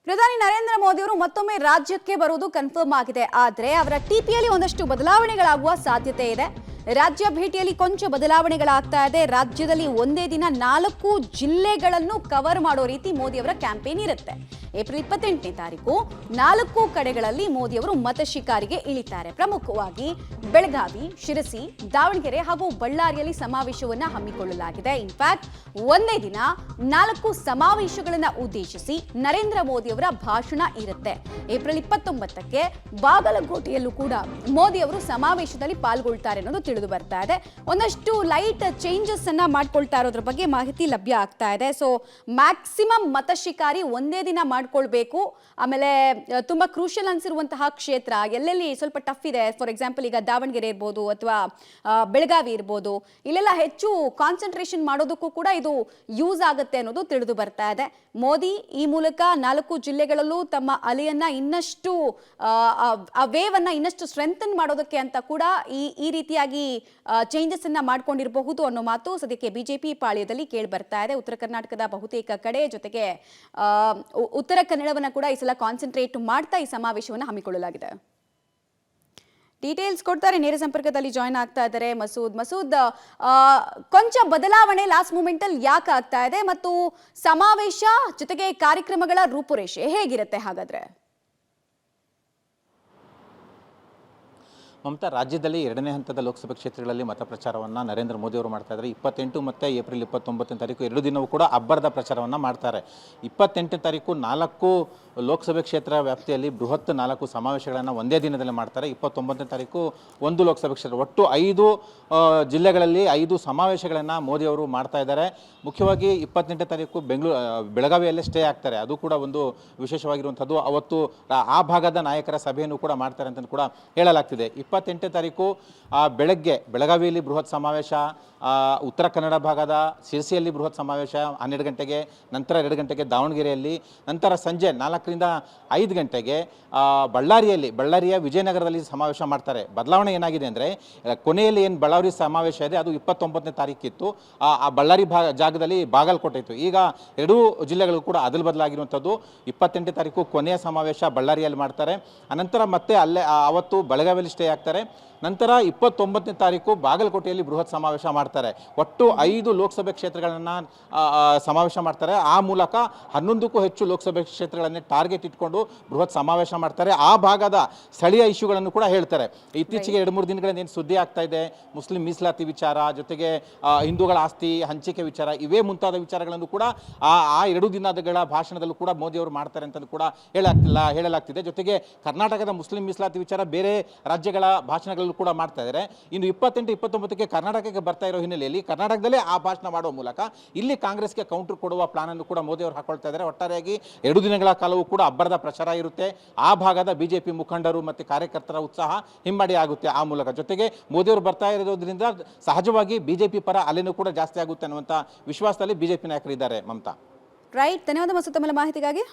ಪ್ರಧಾನಿ ನರೇಂದ್ರ ಮೋದಿ ಅವರು ಮತ್ತೊಮ್ಮೆ ರಾಜ್ಯಕ್ಕೆ ಬರುವುದು ಕನ್ಫರ್ಮ್ ಆಗಿದೆ. ಆದರೆ ಅವರ ಟಿಪಿಯಲ್ಲಿ ಒಂದಷ್ಟು ಬದಲಾವಣೆಗಳಾಗುವ ಸಾಧ್ಯತೆ ಇದೆ. ರಾಜ್ಯ ಭೇಟಿಯಲ್ಲಿ ಕೊಂಚ ಬದಲಾವಣೆಗಳಾಗ್ತಾ ಇದೆ. ರಾಜ್ಯದಲ್ಲಿ ಒಂದೇ ದಿನ 4 ಜಿಲ್ಲೆಗಳನ್ನು ಕವರ್ ಮಾಡೋ ರೀತಿ ಮೋದಿ ಅವರ ಕ್ಯಾಂಪೇನ್ ಇರುತ್ತೆ. ಏಪ್ರಿಲ್ 28ನೇ ತಾರೀಕು 4 ಕಡೆಗಳಲ್ಲಿ ಮೋದಿ ಅವರು ಮತ ಶಿಕಾರಿಗೆ ಇಳಿತಾರೆ. ಪ್ರಮುಖವಾಗಿ ಬೆಳಗಾವಿ, ಶಿರಸಿ, ದಾವಣಗೆರೆ ಹಾಗೂ ಬಳ್ಳಾರಿಯಲ್ಲಿ ಸಮಾವೇಶವನ್ನ ಹಮ್ಮಿಕೊಳ್ಳಲಾಗಿದೆ. ಇನ್ಫ್ಯಾಕ್ಟ್ ಒಂದೇ ದಿನ 4 ಸಮಾವೇಶಗಳನ್ನು ಉದ್ದೇಶಿಸಿ ನರೇಂದ್ರ ಮೋದಿ ಅವರ ಭಾಷಣ ಇರುತ್ತೆ. ಏಪ್ರಿಲ್ 29ಕ್ಕೆ ಬಾಗಲಕೋಟೆಯಲ್ಲೂ ಕೂಡ ಮೋದಿ ಅವರು ಸಮಾವೇಶದಲ್ಲಿ ಪಾಲ್ಗೊಳ್ತಾರೆ ಅನ್ನೋದು ತಿಳಿದು ಬರ್ತಾ ಇದೆ. ಒಂದಷ್ಟು ಲೈಟ್ ಚೇಂಜಸ್ ಅನ್ನ ಮಾಡ್ಕೊಳ್ತಾ ಇರೋದ್ರ ಬಗ್ಗೆ ಮಾಹಿತಿ ಲಭ್ಯ ಆಗ್ತಾ ಇದೆ. ಸೊ ಮ್ಯಾಕ್ಸಿಮಮ್ ಮತ ಶಿಕಾರಿ ಒಂದೇ ದಿನ ಮಾಡ್ಕೊಳ್ಬೇಕು. ಆಮೇಲೆ ತುಂಬಾ ಕ್ರೂಷಿಯಲ್ ಅನ್ಸಿರುವಂತಹ ಕ್ಷೇತ್ರ ಎಲ್ಲೆಲ್ಲಿ ಸ್ವಲ್ಪ ಟಫ್ ಇದೆ, ಫಾರ್ ಎಕ್ಸಾಂಪಲ್ ಈಗ ದಾವಣಗೆರೆ ಇರ್ಬೋದು ಅಥವಾ ಬೆಳಗಾವಿ ಇರ್ಬೋದು, ಇಲ್ಲೆಲ್ಲ ಹೆಚ್ಚು ಕಾನ್ಸಂಟ್ರೇಷನ್ ಮಾಡೋದಕ್ಕೂ ಕೂಡ ಇದು ಯೂಸ್ ಆಗುತ್ತೆ ಅನ್ನೋದು ತಿಳಿದು ಬರ್ತಾ ಇದೆ. ಮೋದಿ ಈ ಮೂಲಕ 4 ಜಿಲ್ಲೆಗಳಲ್ಲೂ ತಮ್ಮ ಅಲೆಯನ್ನ ಇನ್ನಷ್ಟು ಆ ವೇವ್ ಅನ್ನ ಇನ್ನಷ್ಟು ಸ್ಟ್ರೆಂಥನ್ ಮಾಡೋದಕ್ಕೆ ಅಂತ ಕೂಡ ಈ ರೀತಿಯಾಗಿ ಚೇಂಜಸ್ ಅನ್ನ ಮಾಡ್ಕೊಂಡಿರಬಹುದು ಅನ್ನೋ ಮಾತು ಸದ್ಯಕ್ಕೆ ಬಿಜೆಪಿ ಪಾಳ್ಯದಲ್ಲಿ ಕೇಳಿ ಬರ್ತಾ ಇದೆ. ಉತ್ತರ ಕರ್ನಾಟಕದ ಬಹುತೇಕ ಕಡೆ, ಜೊತೆಗೆ ಉತ್ತರ ಕನ್ನಡವನ್ನ ಕೂಡ ಈ ಸಲ ಕಾನ್ಸಂಟ್ರೇಟ್ ಮಾಡ್ತಾ ಈ ಸಮಾವೇಶವನ್ನು ಹಮ್ಮಿಕೊಳ್ಳಲಾಗಿದೆ. ಡೀಟೇಲ್ಸ್ ಕೊಡ್ತಾರೆ, ನೇರ ಸಂಪರ್ಕದಲ್ಲಿ ಜಾಯ್ನ್ ಆಗ್ತಾ ಇದ್ದಾರೆ ಮಸೂದ್. ಕೊಂಚ ಬದಲಾವಣೆ ಲಾಸ್ಟ್ ಮೂಮೆಂಟ್ ಅಲ್ಲಿ ಯಾಕೆ ಆಗ್ತಾ ಇದೆ ಮತ್ತು ಸಮಾವೇಶ ಜೊತೆಗೆ ಕಾರ್ಯಕ್ರಮಗಳ ರೂಪುರೇಷೆ ಹೇಗಿರುತ್ತೆ ಹಾಗಾದ್ರೆ? ಮಮತಾ, ರಾಜ್ಯದಲ್ಲಿ 2ನೇ ಹಂತದ ಲೋಕಸಭಾ ಕ್ಷೇತ್ರಗಳಲ್ಲಿ ಮತ ಪ್ರಚಾರವನ್ನು ನರೇಂದ್ರ ಮೋದಿ ಅವರು ಮಾಡ್ತಾ ಇದ್ದಾರೆ. 28 ಮತ್ತು ಏಪ್ರಿಲ್ 29ನೇ ತಾರೀಕು 2 ದಿನವೂ ಕೂಡ ಅಬ್ಬರದ ಪ್ರಚಾರವನ್ನು ಮಾಡ್ತಾರೆ. 28ನೇ ತಾರೀಕು 4 ಲೋಕಸಭೆ ಕ್ಷೇತ್ರ ವ್ಯಾಪ್ತಿಯಲ್ಲಿ ಬೃಹತ್ 4 ಸಮಾವೇಶಗಳನ್ನು ಒಂದೇ ದಿನದಲ್ಲಿ ಮಾಡ್ತಾರೆ. 29ನೇ ತಾರೀಕು 1 ಲೋಕಸಭೆ ಕ್ಷೇತ್ರ, ಒಟ್ಟು 5 ಜಿಲ್ಲೆಗಳಲ್ಲಿ 5 ಸಮಾವೇಶಗಳನ್ನು ಮೋದಿ ಅವರು ಮಾಡ್ತಾ ಇದ್ದಾರೆ. ಮುಖ್ಯವಾಗಿ 28ನೇ ತಾರೀಕು ಬೆಳಗಾವಿಯಲ್ಲೇ ಸ್ಟೇ ಆಗ್ತಾರೆ. ಅದು ಕೂಡ ಒಂದು ವಿಶೇಷವಾಗಿರುವಂಥದ್ದು. ಅವತ್ತು ಆ ಭಾಗದ ನಾಯಕರ ಸಭೆಯನ್ನು ಕೂಡ ಮಾಡ್ತಾರೆ ಅಂತ ಕೂಡ ಹೇಳಲಾಗ್ತಿದೆ. 28ನೇ ತಾರೀಕು ಬೆಳಗ್ಗೆ ಬೆಳಗಾವಿಯಲ್ಲಿ ಬೃಹತ್ ಸಮಾವೇಶ, ಉತ್ತರ ಕನ್ನಡ ಭಾಗದ ಶಿರಸಿಯಲ್ಲಿ ಬೃಹತ್ ಸಮಾವೇಶ 12 ಗಂಟೆಗೆ, ನಂತರ 2 ಗಂಟೆಗೆ ದಾವಣಗೆರೆಯಲ್ಲಿ, ನಂತರ ಸಂಜೆ 4ರಿಂದ 5 ಗಂಟೆಗೆ ಬಳ್ಳಾರಿಯ ವಿಜಯನಗರದಲ್ಲಿ ಸಮಾವೇಶ ಮಾಡ್ತಾರೆ. ಬದಲಾವಣೆ ಏನಾಗಿದೆ ಅಂದರೆ, ಕೊನೆಯಲ್ಲಿ ಏನು ಬಳ್ಳಾರಿ ಸಮಾವೇಶ ಇದೆ ಅದು 29ನೇ ತಾರೀಕಿತ್ತು. ಆ ಬಳ್ಳಾರಿ ಜಾಗದಲ್ಲಿ ಬಾಗಲಕೋಟೆ ಇತ್ತು. ಈಗ 2 ಜಿಲ್ಲೆಗಳು ಕೂಡ ಅದಲು ಬದಲಾಗಿರುವಂಥದ್ದು. 28ನೇ ತಾರೀಕು ಕೊನೆಯ ಸಮಾವೇಶ ಬಳ್ಳಾರಿಯಲ್ಲಿ ಮಾಡ್ತಾರೆ. ಅನಂತರ ಮತ್ತೆ ಅಲ್ಲೇ ಅವತ್ತು ಬೆಳಗಾವಿಯಲ್ಲಿ ಸ್ಟೇ ಆಗ್ತಾರೆ. ನಂತರ 29ನೇ ತಾರೀಕು ಬಾಗಲಕೋಟೆಯಲ್ಲಿ ಬೃಹತ್ ಸಮಾವೇಶ ಮಾಡ್ತಾರೆ. ಒಟ್ಟು 5 ಲೋಕಸಭೆ ಕ್ಷೇತ್ರಗಳನ್ನು ಸಮಾವೇಶ ಮಾಡ್ತಾರೆ. ಆ ಮೂಲಕ 11ಕ್ಕೂ ಹೆಚ್ಚು ಲೋಕಸಭೆ ಕ್ಷೇತ್ರಗಳನ್ನೇ ಟಾರ್ಗೆಟ್ ಇಟ್ಕೊಂಡು ಬೃಹತ್ ಸಮಾವೇಶ ಮಾಡ್ತಾರೆ. ಆ ಭಾಗದ ಸ್ಥಳೀಯ ಇಶ್ಯೂಗಳನ್ನು ಕೂಡ ಹೇಳ್ತಾರೆ. ಇತ್ತೀಚೆಗೆ 2-3 ದಿನಗಳಿಂದ ಏನು ಸುದ್ದಿ ಆಗ್ತಾ ಇದೆ, ಮುಸ್ಲಿಂ ಮೀಸಲಾತಿ ವಿಚಾರ, ಜೊತೆಗೆ ಹಿಂದೂಗಳ ಆಸ್ತಿ ಹಂಚಿಕೆ ವಿಚಾರ, ಇವೇ ಮುಂತಾದ ವಿಚಾರಗಳನ್ನು ಕೂಡ ಆ 2 ದಿನಗಳ ಭಾಷಣದಲ್ಲೂ ಕೂಡ ಮೋದಿ ಅವರು ಮಾಡ್ತಾರೆ ಅಂತ ಕೂಡ ಹೇಳಲಾಗ್ತಿದೆ. ಜೊತೆಗೆ ಕರ್ನಾಟಕದ ಮುಸ್ಲಿಂ ಮೀಸಲಾತಿ ವಿಚಾರ ಬೇರೆ ರಾಜ್ಯಗಳ ಭಾಷಣಗಳು ಕೂಡ ಮಾಡ್ತಾ ಇದ್ದಾರೆ. ಇನ್ನು 28, 29ಕ್ಕೆ ಕರ್ನಾಟಕಕ್ಕೆ ಬರ್ತಾ ಇರೋ ಹಿನ್ನೆಲೆಯಲ್ಲಿ ಕರ್ನಾಟಕದಲ್ಲೇ ಆ ಭಾಷಣ ಮಾಡುವ ಮೂಲಕ ಇಲ್ಲಿ ಕಾಂಗ್ರೆಸ್ಗೆ ಕೌಂಟರ್ ಕೊಡುವ ಪ್ಲಾನ್ ಅನ್ನು ಕೂಡ ಮೋದಿ ಅವರು ಹಾಕೊಳ್ತಾ ಇದ್ದಾರೆ. ಒಟ್ಟಾರೆಯಾಗಿ 2 ದಿನಗಳ ಕಾಲವೂ ಕೂಡ ಅಬ್ಬರದ ಪ್ರಚಾರ ಇರುತ್ತೆ. ಆ ಭಾಗದ ಬಿಜೆಪಿ ಮುಖಂಡರು ಮತ್ತು ಕಾರ್ಯಕರ್ತರ ಉತ್ಸಾಹ ಹಿಮ್ಮಡಿ ಆಗುತ್ತೆ ಆ ಮೂಲಕ. ಜೊತೆಗೆ ಮೋದಿ ಅವರು ಬರ್ತಾ ಇರೋದ್ರಿಂದ ಸಹಜವಾಗಿ ಬಿಜೆಪಿ ಪರ ಅಲೆನೂ ಕೂಡ ಜಾಸ್ತಿ ಆಗುತ್ತೆ ಅನ್ನುವಂಥ ವಿಶ್ವಾಸದಲ್ಲಿ ಬಿಜೆಪಿ ನಾಯಕರು ಇದ್ದಾರೆ. ಮಮತಾ, ರೈಟ್, ಧನ್ಯವಾದ ಮಸೂದ್ ತಮ್ಮ ಮಾಹಿತಿಗಾಗಿ.